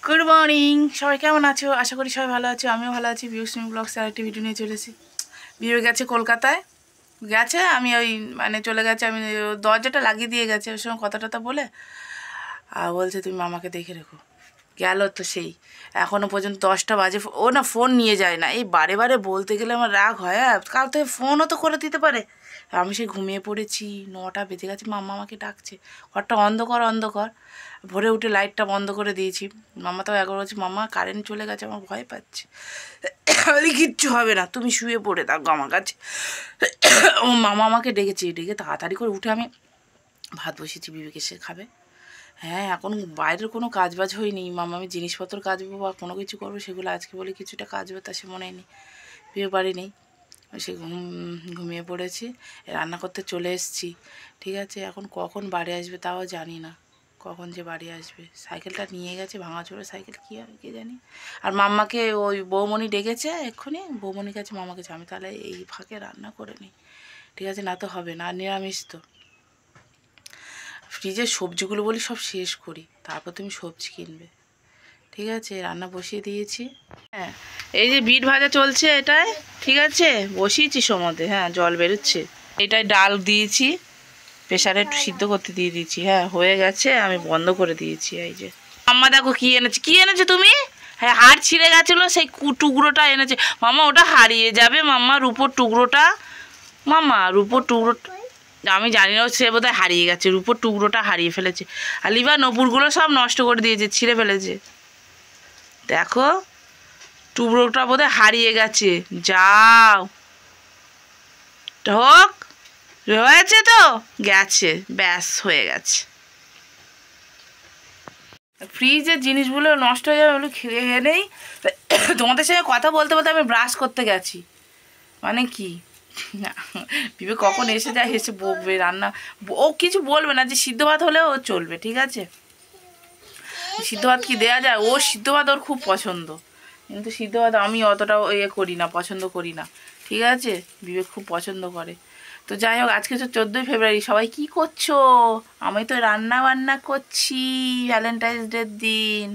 Good morning, সবাই কেমন আছো? আশা করি সবাই ভালো আছো, আমিও ভালো আছি। বিউসমি ব্লগস আর একটি ভিডিও নিয়ে চলেছি। বিয়ে গেছে কলকাতায়, গেছে আমি ওই মানে চলে গেছে, আমি দরজাটা লাগিয়ে দিয়ে গেছে ওই সময় কথাটা তো বলে, আর বলছে তুমি মামাকে দেখে রেখো। গেল তো সেই এখনও পর্যন্ত 10টা বাজে, ও না ফোন নিয়ে যায় না। এই বারে বারে বলতে গেলে আমার রাগ হয়। কাল থেকে ফোনও তো করে দিতে পারে। আমি সে ঘুমিয়ে পড়েছি, 9টা বেজে গেছে, মাম্মা আমাকে ডাকছে, ঘরটা অন্ধকার অন্ধকার। ভোরে উঠে লাইটটা বন্ধ করে দিয়েছি। মাম্মা তো একবার বলছে মাম্মা কারেন্ট চলে গেছে, আমার ভয় পাচ্ছে। বলি কিচ্ছু হবে না, তুমি শুয়ে পড়ে থাকো আমার কাছে। ও মামা আমাকে ডেকেছে, ডেকে তাড়াতাড়ি করে উঠে আমি ভাত বসিয়েছি, বিবেক এসে খাবে। হ্যাঁ, এখন বাইরের কোনো কাজ বাজ হয়নি। মামা আমি জিনিসপত্র কাচবো বা কোনো কিছু করবো, সেগুলো আজকে বলে কিছুটা কাচবো, তা সে মনে নেই, বিয়ে বাড়ি নেই। সে ঘুমিয়ে পড়েছি, রান্না করতে চলে এসেছি। ঠিক আছে, এখন কখন বাড়ি আসবে তাও জানি না, কখন যে বাড়ি আসবে। সাইকেলটা নিয়ে গেছে, ভাঙাচোরা সাইকেল, কী হবে কে জানি। আর মাম্মাকে ওই বৌমণি ডেকেছে এক্ষুনি, বৌমণির কাছে মামাকে, আমি তাহলে এই ফাঁকে রান্না করে নিই, ঠিক আছে, না তো হবে না। আর নিরামিষ তো, ফ্রিজের সবজিগুলো বলি সব শেষ করি, তারপর তুমি সবজি কিনবে, ঠিক আছে। রান্না বসিয়ে দিয়েছি। হ্যাঁ, এই যে বিট ভাজা চলছে এটাই, ঠিক আছে, বসিয়েছি সমতে। হ্যাঁ, জল বেরোচ্ছে। এটাই ডাল দিয়েছি, প্রেসারে একটু সিদ্ধ করতে দিয়ে দিয়েছি। হ্যাঁ, হয়ে গেছে, আমি বন্ধ করে দিয়েছি। এই যে মাম্মা দেখো কি এনেছে, কি এনেছে তুমি? হ্যাঁ, হাড় ছিঁড়ে গেছিলো, সেই টুকরোটা এনেছে মাম্মা। ওটা হারিয়ে যাবে মাম্মা, রূপোর টুকরোটা। মাম্মা রূপোর টুকরোটা আমি জানি না, সে বোধহয় হারিয়ে গেছে, রূপোর টুকরোটা হারিয়ে ফেলেছে। আর লিবা নপুরগুলো সব নষ্ট করে দিয়েছে, ছিঁড়ে ফেলেছে। দেখো টুকরোটা বোধহয় হারিয়ে গেছে। যাও ঢোক, রয়েছে তো, গেছে, ব্যাস হয়ে গেছে। ফ্রিজের জিনিসগুলো নষ্ট হয়ে যাবে, ওগুলো খেয়ে নেই। তোমাদের সঙ্গে কথা বলতে বলতে আমি ব্রাশ করতে গেছি, মানে কি বিবে কখন এসে যায়, এসে বকবে। রান্না ও কিছু বলবে না, যে সিদ্ধ ভাত হলেও ও চলবে, ঠিক আছে। সিদ্ধ ভাত কি দেওয়া যায়? ও সিদ্ধ ভাত ওর খুব পছন্দ, কিন্তু সিদ্ধ ভাত আমি অতটাও করি না, পছন্দ করি না, ঠিক আছে। বিবেক খুব পছন্দ করে। তো যাই হোক, আজকে তো 14ই ফেব্রুয়ারি, সবাই কি করছো? আমি তো রান্না বান্না করছি ভ্যালেন্টাইন্স ডের দিন,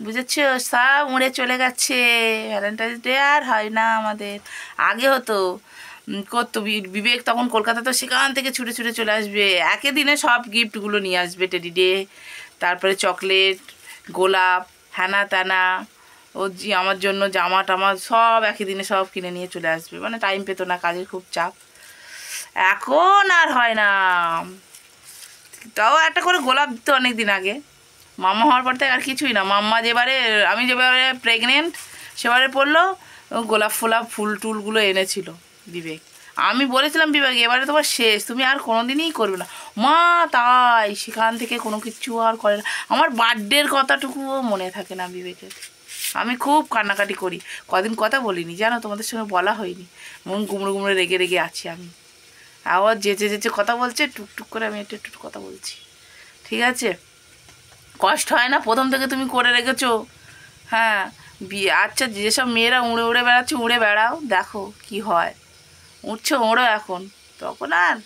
বুঝেছো? সব উড়ে চলে গেছে, ভ্যালেন্টাইন্স ডে আর হয় না আমাদের। আগে হতো, করতো বিবেক তখন কলকাতা, তো সেখান থেকে ছুটে ছুটে চলে আসবে, একই দিনে সব গিফটগুলো নিয়ে আসবে, টেডি ডে, তারপরে চকলেট, গোলাপ, হ্যানা ত্যানা, ও জি আমার জন্য জামা টামা সব একই দিনে সব কিনে নিয়ে চলে আসবে। মানে টাইম পেতো না, কাজের খুব চাপ। এখন আর হয় না। তাও একটা করে গোলাপ দিত অনেক দিন আগে, মাম্মা হওয়ার পর থেকে আর কিছুই না। মাম্মা যেবারে, আমি যেবারে প্রেগনেন্ট সেবারে পড়লো, গোলাপ ফোলাপ ফুল টুলগুলো এনেছিল বিবেক। আমি বলেছিলাম বিবেক এবারে তোমার শেষ, তুমি আর কোনো দিনই করবে না। মা তাই সেখান থেকে কোনো কিছু আর করে না। আমার বার্থডের কথাটুকুও মনে থাকে না বিবেকের। আমি খুব কান্নাকাটি করি, কদিন কথা বলিনি জানো, তোমাদের সঙ্গে বলা হয়নি, মন গুমড়ো গুমড়ো রেগে রেগে আছি আমি। আবার যেচে যেচে কথা বলছে, টুকটুক করে আমি একটু একটু কথা বলছি, ঠিক আছে। কষ্ট হয় না? প্রথম থেকে তুমি করে রেখেছো। হ্যাঁ, বিয়ে আচ্ছা, যেসব মেয়েরা উড়ে উড়ে বেড়াচ্ছে, উড়ে বেড়াও, দেখো কি হয়। উঠছো ওড়ো এখন, তখন আর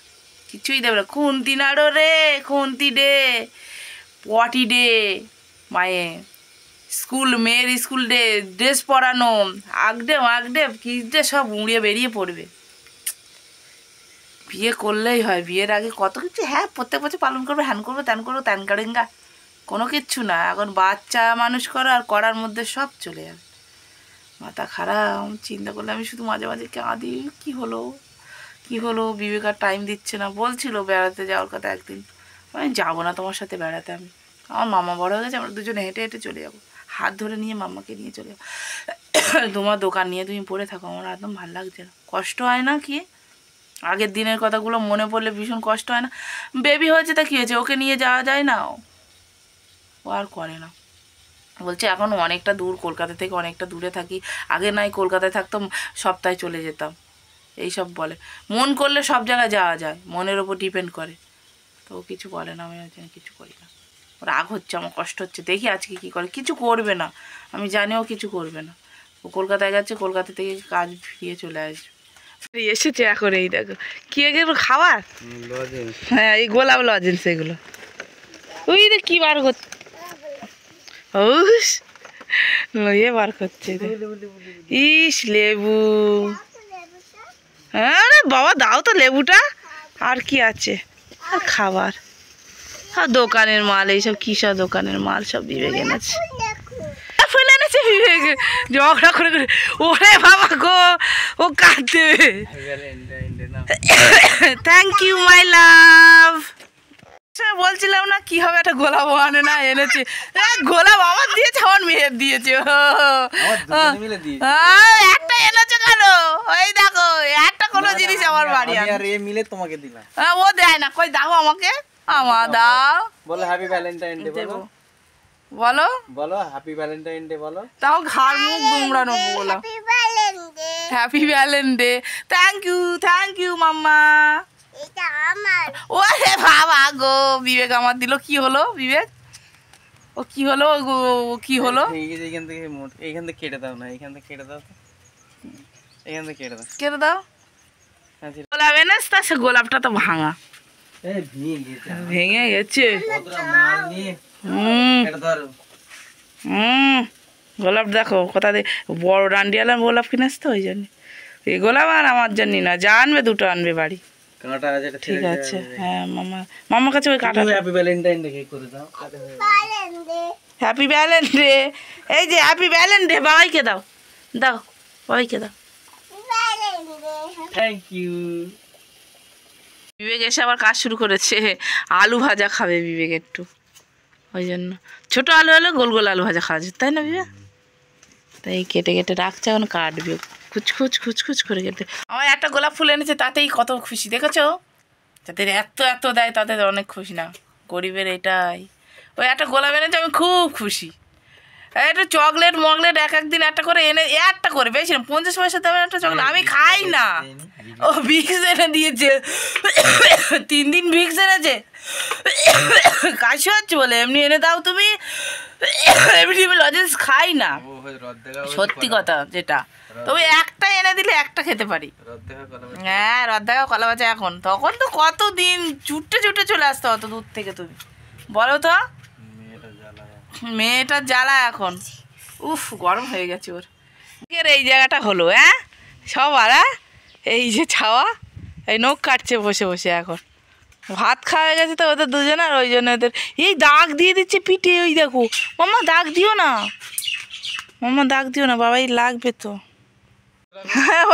কিছুই দেবে না। খুন্তি নাড়ো রে, খুন্তি ডে, পটি ডে, মায়ে স্কুল, মেয়ের স্কুল ডে, ড্রেস পরানো, আগডে আগডে কি ডে, সব উড়িয়ে বেরিয়ে পড়বে। বিয়ে করলেই হয়, বিয়ের আগে কত কিছু, হ্যাঁ প্রত্যেক বছর পালন করবে, হ্যান করবো ত্যান করবো, ত্যান কারেঙ্গা, কোনো কিচ্ছু না। এখন বাচ্চা মানুষ করা আর করার মধ্যে সব চলে যাবে। মাথা খারাপ, চিন্তা করলে আমি শুধু মাঝে মাঝে কাঁদি, কী হলো কী হলো। বিবেকার টাইম দিচ্ছে না, বলছিল বেড়াতে যাওয়ার কথা একদিন, আমি যাবো না তোমার সাথে বেড়াতে। আমি, আমার মামা বড় হয়ে গেছে, আমরা দুজনে হেঁটে হেঁটে চলে যাবো, হাত ধরে নিয়ে মাম্মাকে নিয়ে চলে যাবো। তোমার দোকান নিয়ে তুমি পড়ে থাকো, আমার একদম ভালো লাগছে না। কষ্ট হয় না কি? আগের দিনের কথাগুলো মনে পড়লে ভীষণ কষ্ট হয় না? বেবি হয়েছে তা কী হয়েছে, ওকে নিয়ে যাওয়া যায় না? ও আর করে না, বলছে এখন অনেকটা দূর, কলকাতা থেকে অনেকটা দূরে থাকি। আগে নাই কলকাতায় থাকতাম, সপ্তাহে চলে যেতাম, এইসব বলে। মন করলে সব জায়গায় যাওয়া যায়, মনের ওপর ডিপেন্ড করে। তো ও কিছু বলে না, আমি ওই জন্য কিছু করি না। রাগ হচ্ছে, আমার কষ্ট হচ্ছে, দেখি আজকে কী করে। কিছু করবে না, আমি জানি ও কিছু করবে না। ও কলকাতায় গেছে, কলকাতা থেকে কাজ ফিরিয়ে চলে আসবে। এসেছে এখন, এই দেখো কি এগুলো খাবার, হ্যাঁ এই গোলাপ লজেন্স এগুলো। ওই রে কি বার করতে, লইয়ে বার করছে। ইস লেবু, আরে বাবা দাও তো লেবুটা। আর কি আছে? আর খাবার আর দোকানের মাল, এইসব কি সব দোকানের মাল সব বিবেক এনেছে। ফুল এনেছে বিবেক, ঝগড়া করে করে। ওরে বাবা গো, ও কাঁদতে। থ্যাংক ইউ মাই লাভ। বলছিলাম না কি হবে, একটা গোলাপ আনে না এনেছে। গোলাপ আমার দিয়েছে, আমার মেয়ের দিয়েছে। একটা এনেছে কেন? ওই দেখো একটা কোনো জিনিস আমার বাড়ি মিলে তোমাকে দিলাম। ও দেয় না, কই দাও আমাকে, আমার দাও। বলো হ্যাপি ভ্যালেন্টাইন ডে। বলো বলো হ্যাপি ভ্যালেন্টাইন ডে বলো। তাও ঘাড় মুখ গুমড়ানো বলো happy Valentine day. Thank you mama. ওরে বাবা গো, বিবেক আমার দিল। কি হলো বিবেক? ও কি হলো? কি হলো? এইখান থেকে কেটে দাও না, এইখান থেকে কেটে দাও, এইখান থেকে কেটে দাও। গোলাপ এনেস, তা সে গোলাপটা তো ভাঙা, ভেঙে গেছে। গোলাপ দেখো কোথা দিয়ে বড় ডান্ডিয়ালা গোলাপ কিনেস তো, ওই জন্য এই গোলাপ। আর আমার জন্য না, যা আনবে দুটো আনবে বাড়ি। ঠিক আছে, হ্যাঁ মামার কাছে ওই কাটা। হ্যাপি ভ্যালেন্টাইন ডে করে দাও। হ্যাপি ভ্যালেন্টাইন ডে, এই যে হ্যাপি ভ্যালেন্টাইন ডে। বাবাইকে দাও, দাও বাবাইকে দাও। Thank you. বিবেক এসে আবার কাজ শুরু করেছে, আলু ভাজা খাবে বিবেক একটু, ওই জন্য ছোট আলু হলে গোল গোল আলু ভাজা খাওয়া যেত, তাই না বিবেক? তাই কেটে কেটে রাখছে, এখন কাটবে খুচখুচ করে কেটে। আমার একটা গোলাপ ফুল এনেছে, তাতেই কত খুশি দেখেছো? যাদের এত দেয় তাদের অনেক খুশি না, গরিবের এটাই। ওই একটা গোলাপ এনেছে, আমি খুব খুশি। একটা চকলেট মকলেট এক একদিন একটা করে এনে, একটা করে বেশি না, 50 পয়সা দেবেন একটা চকলেট। আমি খাই না। ও ভিক্স এনে দিয়েছে, 3 দিন ভিক্স এনেছে। কাশি হচ্ছে বলে এমনি এনে দাও তুমি, এমনি লজেন্স খাই না, সত্যি কথা যেটা। তবে একটা এনে দিলে একটা খেতে পারি। হ্যাঁ রদ্দাকা কলা বাজা। এখন তখন তো কত দিন ছুটে চলে আসতো অত দূর থেকে। তুমি বলো তো, মেয়েটার জ্বালা এখন। উফ গরম হয়ে গেছে ওর। এই জায়গাটা হলো, হ্যাঁ সবার, এই যে ছাওয়া, এই নখ কাটছে বসে বসে। এখন ভাত খাওয়া গেছে তো ওদের দুজনের, ওই জন্য ওদের এই দাগ দিয়ে দিচ্ছে পিঠে। ওই দেখো মাম্মা, দাগ দিও না মাম্মা, দাগ দিও না, বাবাই লাগবে তো।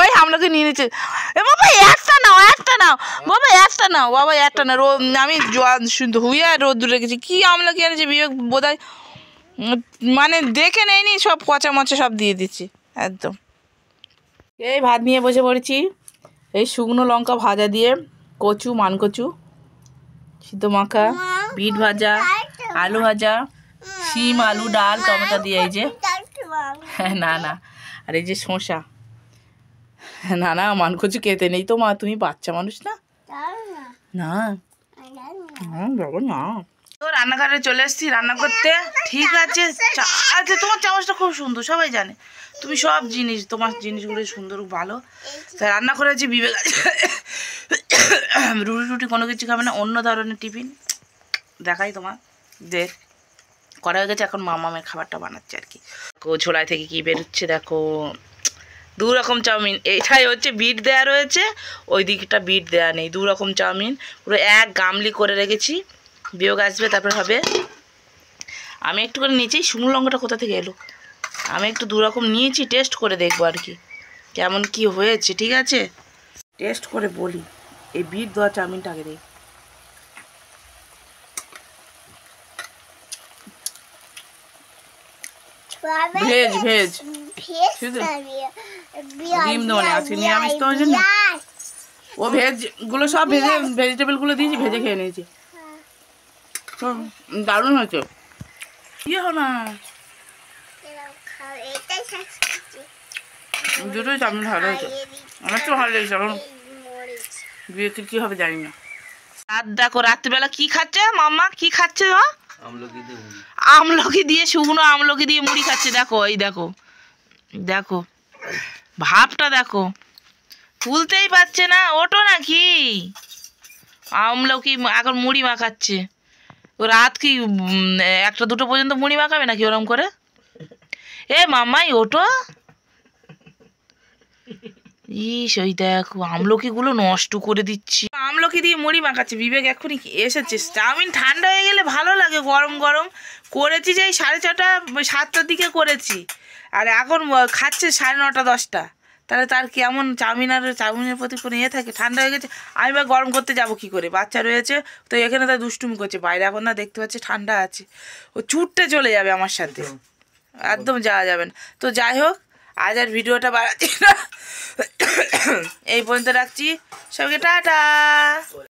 ওই আমলাকে নিয়ে নিচ্ছে। বাবা একটা নাও বাবা, একটা নাও বাবা, একটা না। আমি ধুইয়া রোদ্দুর রেখেছি। কি আমলাকি এনেছে বিবেক বোধহয়, মানে দেখে নেয়নি, সব পচা মচা সব দিয়ে দিচ্ছি একদম। এই ভাত নিয়ে বসে পড়েছি, এই শুকনো লঙ্কা ভাজা দিয়ে, কচু মানকচু সিদ্ধ মাখা, বিট ভাজা, আলু ভাজা, শিম আলু ডাল টমেটো দিয়ে। এই যে না আর এই যে শসা। না মানকচু খেতে নেই তো মা, তুমি বাচ্চা মানুষ না। না বাবা না। তো রান্নাঘরে চলে এসেছি রান্না করতে। ঠিক আছে, আচ্ছা তোমার চামচটা খুব সুন্দর, সবাই জানে তুমি সব জিনিস, তোমার জিনিসগুলো সুন্দর ভালো। তাই রান্না করেছি। বিবেক রুটি কোনো কিছু খাবে না, অন্য ধরনের টিফিন। দেখাই তোমার দেখ করা হয়ে গেছে। এখন মামামের খাবারটা বানাচ্ছে আর কি। ছোলায় থেকে কি বেরোচ্ছে দেখো, 2 রকম চাউমিন। এটাই হচ্ছে বিট দেওয়া রয়েছে, ওই দিকটা বিট দেওয়া নেই। 2 রকম চাউমিন পুরো এক গামলি করে রেখেছি। বিয়োগ আসবে তারপর হবে। আমি একটু করে নিয়েছি, শুকনো লঙ্কাটা কোথা থেকে এলো। আমি একটু 2 রকম নিয়েছি, টেস্ট করে দেখবো আর কি কেমন কি হয়েছে। ঠিক আছে, টেস্ট করে বলি। এই বিট দেওয়া চাউমিনটা আগে দেখ। ভেজ ডিম দেবো না আজকে, নিরামিষ তো জন্য। ও ভেজগুলো সব ভেজিটেবলগুলো দিয়েছি, ভেজে খেয়ে নিয়েছি। দারুণ হয়েছে। কি হো না, দুটোই চাউমিন ভালো হয়েছে, আমার তো ভালো লেগেছে। এখন বিয়েতে কি হবে জানি না। রাত দেখো রাত্রিবেলা কি খাচ্ছে মাম্মা, কি খাচ্ছে? আমলকি দিয়ে, শুকনো আমলকি দিয়ে মুড়ি খাচ্ছে। দেখো এই দেখো দেখো ভাবটা দেখো, তুলতেই পারছে না। ওটো নাকি আমলকি এখন মুড়ি মাখাচ্ছে। ও রাত কি 1টা 2টো পর্যন্ত মুড়ি মাখাবে নাকি ওরম করে? এ মামাই ওটো ইস, ওই দেখো আমলকিগুলো নষ্ট করে দিচ্ছি। আমলকি দিয়ে মুড়ি মাখাচ্ছে। বিবেক এখনই এসেছে। চাউমিন ঠান্ডা হয়ে গেলে ভালো লাগে গরম গরম। করেছি যে এই 6:30 7টার দিকে করেছি, আর এখন খাচ্ছে 9:30 10টা। তাহলে তার কেমন চাউমিনের প্রতি কোনো ইয়ে থাকে? ঠান্ডা হয়ে গেছে, আমি বা গরম করতে যাব কি করে? বাচ্চা রয়েছে তো, এখানে তার দুষ্টুমি করছে। বাইরে এখন না দেখতে পাচ্ছি ঠান্ডা আছে, ও ছুটতে চলে যাবে আমার সাথে, একদম যাওয়া যাবে না। তো যাই হোক, আজ আর ভিডিওটা বাড়াচ্ছি না, এই পর্যন্ত রাখছি। সবাইকে টাটা।